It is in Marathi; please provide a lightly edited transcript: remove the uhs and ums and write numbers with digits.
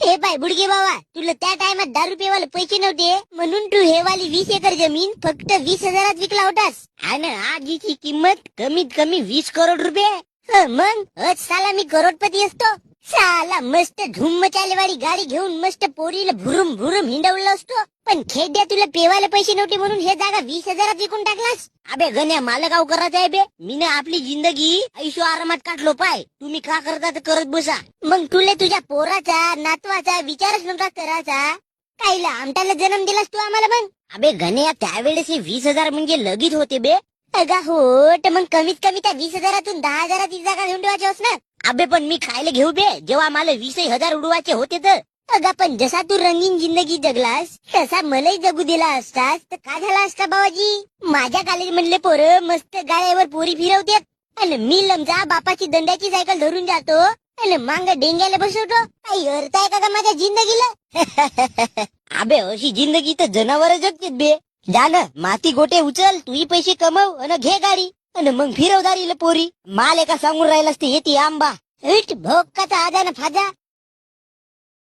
हे बाय बुडगे बाबा, तुला त्या टायमात दारू पिवायला पैसे नव्हते म्हणून तू हे वाली 20 एकर जमीन फक्त 20,000 विकला होतास. आणि आजीची किंमत कमीत कमी 20 करोड रुपये. मग साला मी करोडपती असतो. साला मस्त धूम मचालेवाडी गाडी घेऊन मस्त पोरीला भुरुम भुरुम हिंडवलं असतो. पण खेड्या तुला पेवायला पैसे नव्हते म्हणून हे जागा 20,000 विकून टाकलास. अबे गण्या, मला गाव करायचं आहे बे. मी आपली जिंदगी ऐशो आरामात काढलो पाय. तुम्ही का करता तर करत बसा. मग तुला तुझ्या पोराचा नातवाचा विचारच नव्हता करायचा. कायला आमटाला जन्म दिलास तू आम्हाला मग. अबे गण्या, त्यावेळेस 20,000 म्हणजे लगीत होते बे. अगा हो, तर मग कमीत कमी त्या 20,000तून 10,000ची जागा घेऊन ठेवायची होस ना. अबे पण मी खायला घेऊ बे, जेव्हा मला 20,000 उडवायचे होते तर. अगा पण जसा तू रंगीन जिंदगी जगलास तसा मलाही जगू दिला असतास तर का झाला असता बाबाजी. माझ्या कॉलेज मधले पोरं मस्त गाड्यावर पोरी फिरवतात आणि मी लमजा बापाची दंड्याची सायकल धरून जातो आणि मांग डेंग्याला बसवतो. काही अर्थ आहे का माझ्या जिंदगीला. अबे अशी जिंदगी तर जनावर जगतात बे. जा ना, माती गोटे उचल, तूही पैसे कमव आणि घे गाडी आणि मग फिरवदारीला पोरी. माल एका सांगून राहिलास ते येते आंबा. भोकाचा आजा ना फाजा.